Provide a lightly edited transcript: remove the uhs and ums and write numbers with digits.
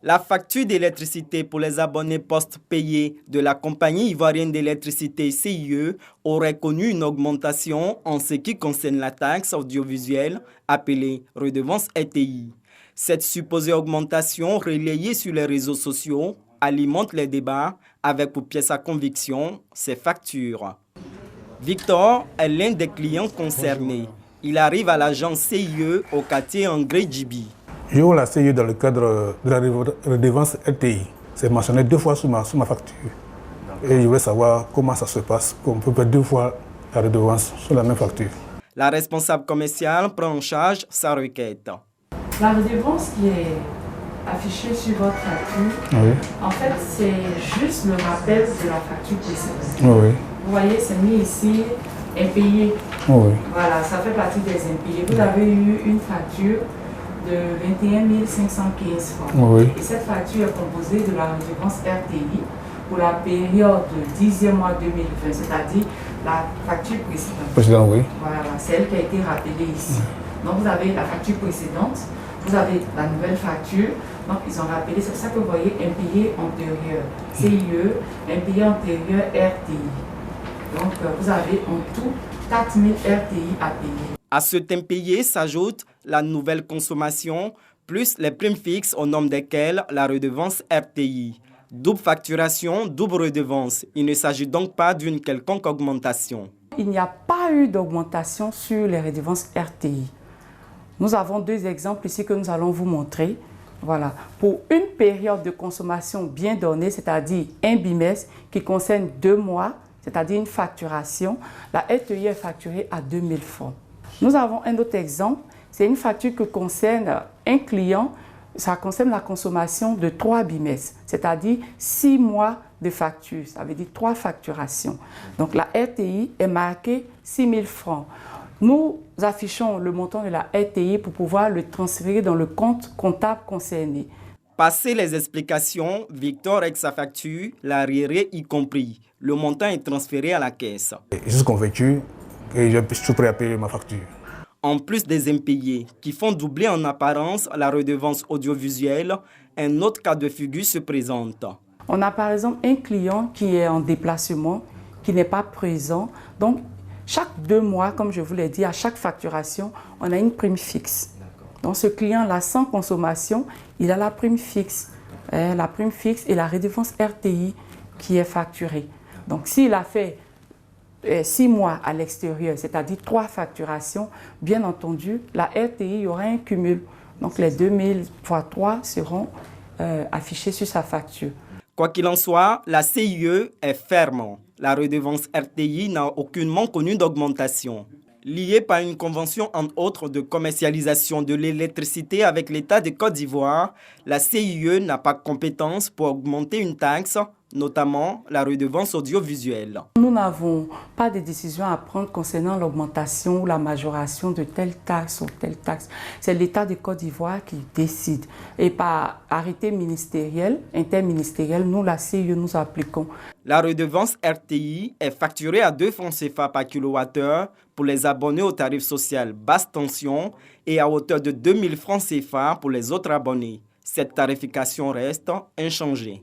La facture d'électricité pour les abonnés post-payés de la compagnie ivoirienne d'électricité CIE aurait connu une augmentation en ce qui concerne la taxe audiovisuelle appelée redevance RTI. Cette supposée augmentation relayée sur les réseaux sociaux alimente les débats avec pour pièce à conviction ces factures. Victor est l'un des clients concernés. Il arrive à l'agence CIE au quartier André Djibi. Je ouvre la CIE dans le cadre de la redevance RTI. C'est mentionné 2 fois sur ma facture. Et je voulais savoir comment ça se passe, qu'on peut perdre 2 fois la redevance sur la même facture. La responsable commerciale prend en charge sa requête. La redevance qui est affichée sur votre facture, Oui. en fait, c'est juste le rappel de la facture précédente. Oui. Vous voyez, c'est mis ici, impayé. Oui. Voilà, ça fait partie des impayés. Vous avez eu une facture de 21 515 francs. Oui. Et cette facture est composée de la redevance RTI pour la période du 10e mois 2020, c'est-à-dire la facture précédente. Précédent, oui. Voilà, c'est elle qui a été rappelée ici. Donc vous avez la facture précédente, vous avez la nouvelle facture, donc ils ont rappelé, c'est ça que vous voyez, impayé antérieur, CIE, impayé antérieur RTI. Donc vous avez en tout 4 000 RTI à payer. À cet impayé s'ajoute la nouvelle consommation, plus les primes fixes au nombre desquelles la redevance RTI. Double facturation, double redevance. Il ne s'agit donc pas d'une quelconque augmentation. Il n'y a pas eu d'augmentation sur les redevances RTI. Nous avons 2 exemples ici que nous allons vous montrer. Voilà. Pour une période de consommation bien donnée, c'est-à-dire un bimestre qui concerne 2 mois, c'est-à-dire une facturation, la RTI est facturée à 2 000 francs. Nous avons un autre exemple, c'est une facture qui concerne un client, ça concerne la consommation de 3 bimestres, c'est-à-dire 6 mois de facture, ça veut dire 3 facturations. Donc la RTI est marquée 6 000 francs. Nous affichons le montant de la RTI pour pouvoir le transférer dans le compte comptable concerné. Passé les explications, Victor avec sa facture, l'arriéré y compris. Le montant est transféré à la caisse. Je suis convaincu et je suis prêt à payer ma facture. En plus des impayés qui font doubler en apparence la redevance audiovisuelle, un autre cas de figure se présente. On a par exemple un client qui est en déplacement, qui n'est pas présent. Donc, chaque 2 mois, comme je vous l'ai dit, à chaque facturation, on a une prime fixe. Donc, ce client-là, sans consommation, il a la prime fixe. La prime fixe et la redevance RTI qui est facturée. Donc, s'il a fait 6 mois à l'extérieur, c'est-à-dire 3 facturations, bien entendu, la RTI, il y aura un cumul. Donc, les 2000 fois 3 seront affichés sur sa facture. Quoi qu'il en soit, la CIE est ferme. La redevance RTI n'a aucunement connu d'augmentation. Liée par une convention, entre autres, de commercialisation de l'électricité avec l'État de Côte d'Ivoire, la CIE n'a pas compétence pour augmenter une taxe, notamment la redevance audiovisuelle. Nous n'avons pas de décision à prendre concernant l'augmentation ou la majoration de telle taxe ou telle taxe. C'est l'État de Côte d'Ivoire qui décide. Et par arrêté ministériel, interministériel, nous, la CIE, nous appliquons. La redevance RTI est facturée à 2 francs CFA par kilowattheure pour les abonnés au tarif social basse tension et à hauteur de 2 000 francs CFA pour les autres abonnés. Cette tarification reste inchangée.